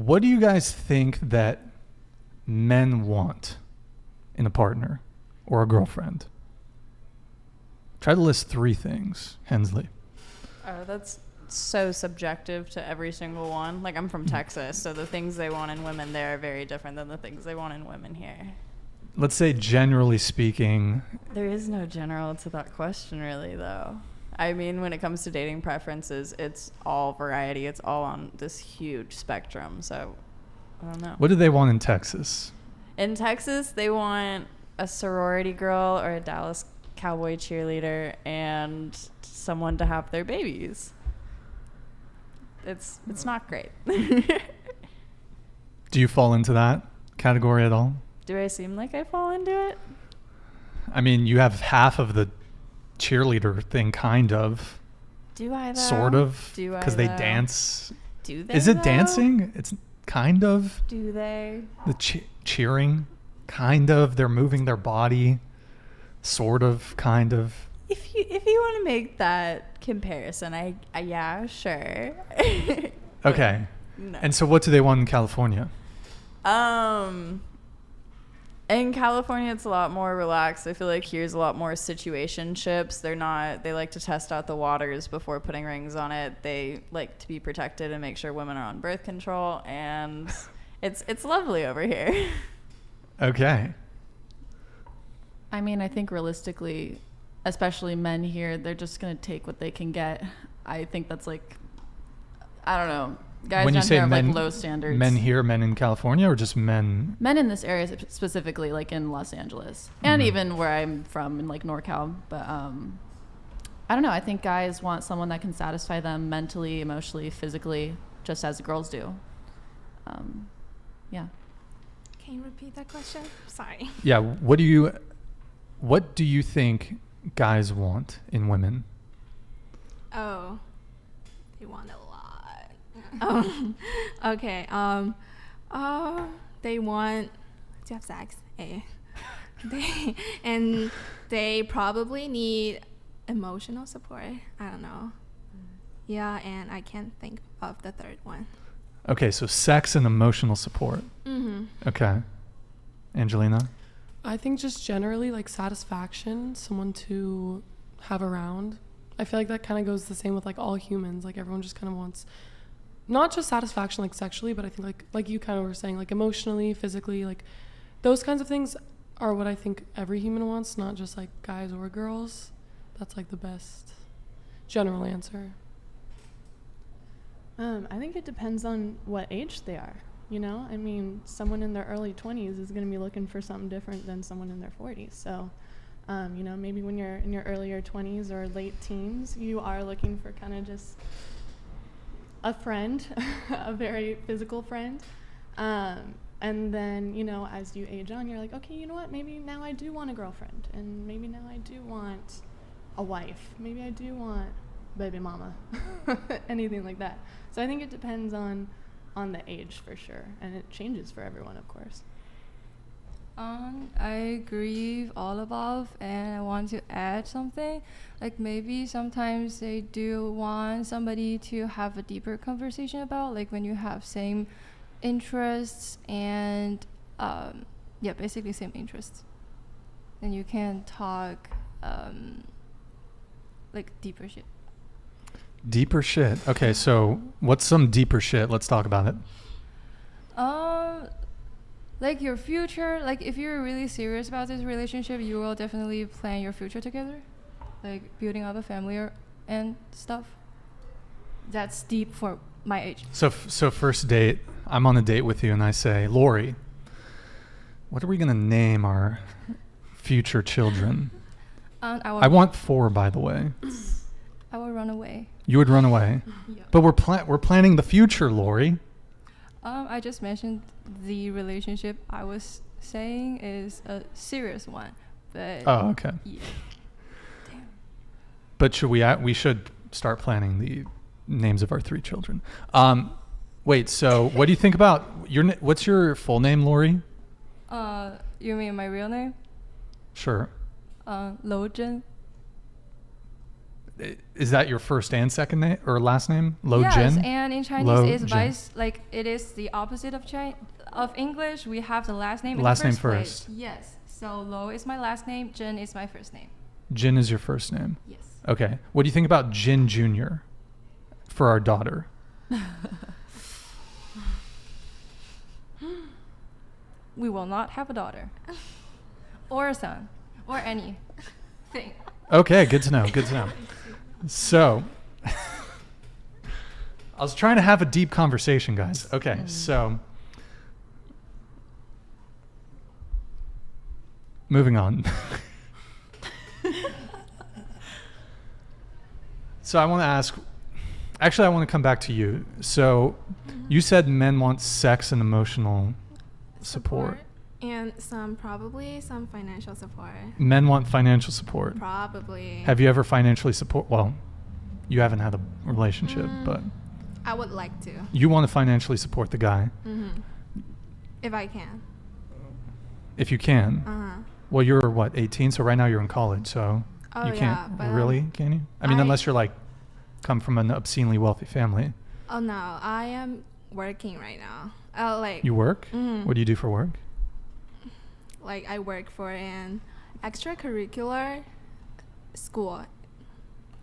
What do you guys think that men want in a partner or a girlfriend? Try to list 3 things, Hensley. Oh, that's so subjective to every single one. Like, I'm from Texas, so the things they want in women there are very different than the things they want in women here. Let's say generally speaking. There is no general to that question, really, though. I mean, when it comes to dating preferences, it's all variety. It's all on this huge spectrum. So, I don't know. What do they want in Texas? In Texas, they want a sorority girl or a Dallas Cowboy cheerleader and someone to have their babies. It's not great. Do you fall into that category at all? Do I seem like I fall into it? I mean, you have half of the cheerleader thing, kind of. Do I, though? Sort of. Do I, because they though? dance. Do they, Is it though? dancing? It's kind of. Do they? The cheering, kind of. They're moving their body, sort of, kind of. If you want to make that comparison, I yeah, sure. Okay. No. And so what do they want in California? In California, it's a lot more relaxed. I feel like here's a lot more situationships. They like to test out the waters before putting rings on it. They like to be protected and make sure women are on birth control, and it's lovely over here. Okay. I mean, I think realistically, especially men here, they're just going to take what they can get. I think that's like, I don't know. Guys When you down say here have men, like low standards. Men here, men in California, or just men? Men in this area specifically, like in Los Angeles, and even where I'm from in like NorCal. But I don't know. I think guys want someone that can satisfy them mentally, emotionally, physically, just as girls do. Yeah. Can you repeat that question? Sorry. Yeah. What do you think guys want in women? Oh, they want a lot. Okay. They want to have sex. They probably need emotional support. I don't know. Yeah, and I can't think of the third one. Okay, so sex and emotional support. Mm-hmm. Okay. Angelina? I think just generally like satisfaction, someone to have around. I feel like that kind of goes the same with like all humans. Like everyone just kind of wants not just satisfaction like sexually, but I think like you kind of were saying, like emotionally, physically, like those kinds of things are what I think every human wants, not just like guys or girls. That's like the best general answer. I think it depends on what age they are. You know, I mean, someone in their early 20s is going to be looking for something different than someone in their 40s. So, you know, maybe when you're in your earlier 20s or late teens, you are looking for kind of just a friend, a very physical friend. And then, you know, as you age on, you're like, okay, you know what? Maybe now I do want a girlfriend. And maybe now I do want a wife. Maybe I do want baby mama. Anything like that. So I think it depends on the age for sure, and it changes for everyone, of course. I agree with all above, and I want to add something. Like maybe sometimes they do want somebody to have a deeper conversation about, like when you have same interests and basically same interests, then you can talk like deeper shit. Deeper shit. Okay, so what's some deeper shit? Let's talk about it. Like your future, like if you're really serious about this relationship, you will definitely plan your future together, like building up a family and stuff. That's deep for my age. So first date, I'm on a date with you and I say, Lori, what are we going to name our future children? I want 4, by the way. I will run away. You would run away? Yeah. But we're planning the future, Lori. I just mentioned the relationship I was saying is a serious one, but oh, okay. Yeah. Damn. But we should start planning the names of our 3 children. Wait, so what do you think about what's your full name, Lori? You mean my real name? Sure. Lo Zhen. is that your first and second name or last name? Lo yes, Jin? and in Chinese Lo it's Jin. vice, like it is the opposite of English. We have the last name in Last the name first place. first. Yes. So Lo is my last name, Jin is my first name. Jin is your first name. Yes. Okay. What do you think about Jin Jr. for our daughter? We will not have a daughter or a son or anything. Okay, good to know. Good to know. So, I was trying to have a deep conversation, guys. Okay, so moving on. So I want to ask, actually, I want to come back to you. So you said men want sex and emotional support. And probably some financial support. Men want financial support. Probably. Have you ever financially support? Well, you haven't had a relationship, but I would like to. you want to financially support the guy If I can. if you can. Well, you're what, 18? So right now you're in college, so Oh, you yeah, can't but, really, can you? I mean, unless you're like come from an obscenely wealthy family. Oh no, I am working right now. You work? Mhm. What do you do for work? Like I work for an extracurricular school.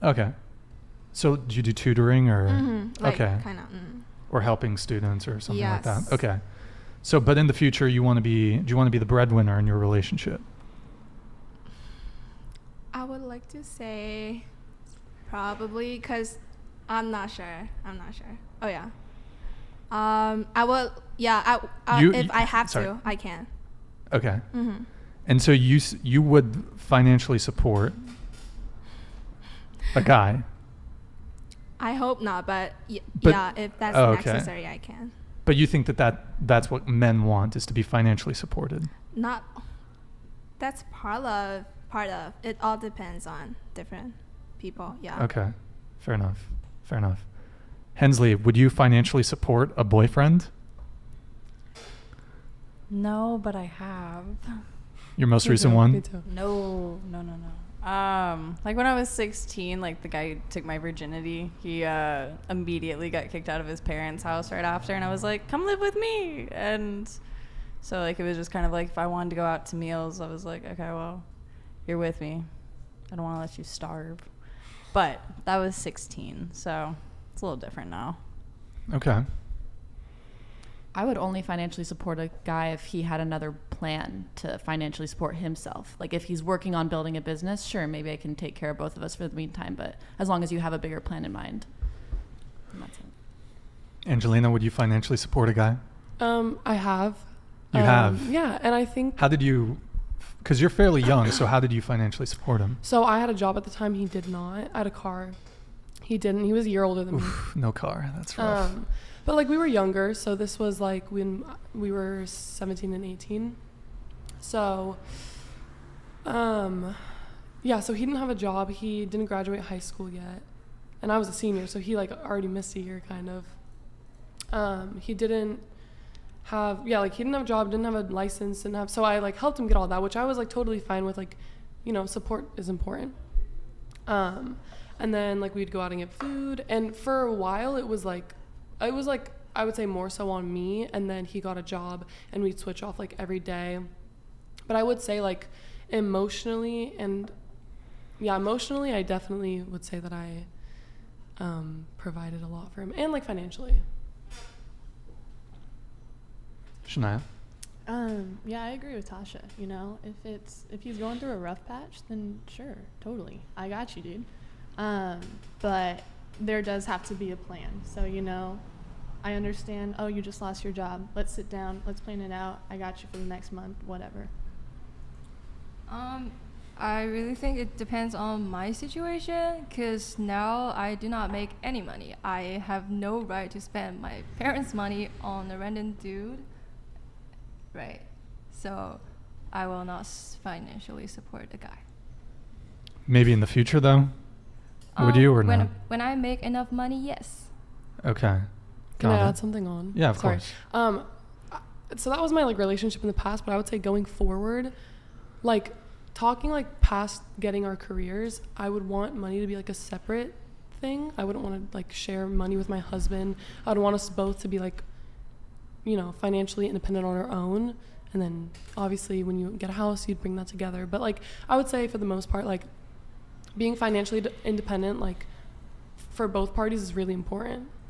Okay. So do you do tutoring or Like okay, kind of. or helping students or something like that? Yes. Okay. So, but in the future, do you want to be the breadwinner in your relationship? I would like to say probably because I'm not sure. Oh yeah. I will. Yeah. If I have sorry. to, I can. Okay. And so you would financially support a guy. I hope not, but, But- yeah, if that's oh, okay. necessary, I can. But you think that's what men want, is to be financially supported? Not. That's part of. It all depends on different people. Yeah. Okay. Fair enough. Hensley, would you financially support a boyfriend? No, but I have. Your most Me recent too, one? Me too. No. Like when I was 16, like the guy took my virginity. He immediately got kicked out of his parents' house right after, and I was like, "Come live with me." And so like it was just kind of like if I wanted to go out to meals, I was like, "Okay, well, you're with me. I don't want to let you starve." But that was 16, so it's a little different now. Okay. I would only financially support a guy if he had another plan to financially support himself. Like if he's working on building a business, sure, maybe I can take care of both of us for the meantime, but as long as you have a bigger plan in mind. And that's it. Angelina, would you financially support a guy? I have. You have? Yeah, and I think. How did you, because you're fairly young, so how did you financially support him? So I had a job at the time. He did not. I had a car. He didn't. He was a year older than me. Oof, no car. That's rough. But like we were younger, so this was like when we were 17 and 18. So, yeah, so he didn't have a job. He didn't graduate high school yet. And I was a senior, so he like already missed a year kind of. He didn't have, he didn't have a job, didn't have a license, so I like helped him get all that, which I was like totally fine with. Like, support is important. And then like we'd go out and get food. And for a while it was like, I would say more so on me, and then he got a job and we'd switch off like every day. But I would say like emotionally I definitely would say that I provided a lot for him, and like financially. Shania? Yeah, I agree with Tasha. If he's going through a rough patch, then sure, totally, I got you, dude. But there does have to be a plan. So, I understand, oh, you just lost your job. Let's sit down. Let's plan it out. I got you for the next month, whatever. I really think it depends on my situation, because now I do not make any money. I have no right to spend my parents' money on a random dude. Right. So I will not financially support a guy. Maybe in the future, though? Would you or not? When I make enough money, yes. Okay. Can I Got it. add something on? Yeah, of Sorry. course. So that was my like relationship in the past, but I would say going forward, like talking like past getting our careers, I would want money to be like a separate thing. I wouldn't want to like share money with my husband. I would want us both to be like, you know, financially independent on our own. And then obviously when you get a house, you'd bring that together. But like, I would say for the most part, like being financially independent, like for both parties is really important.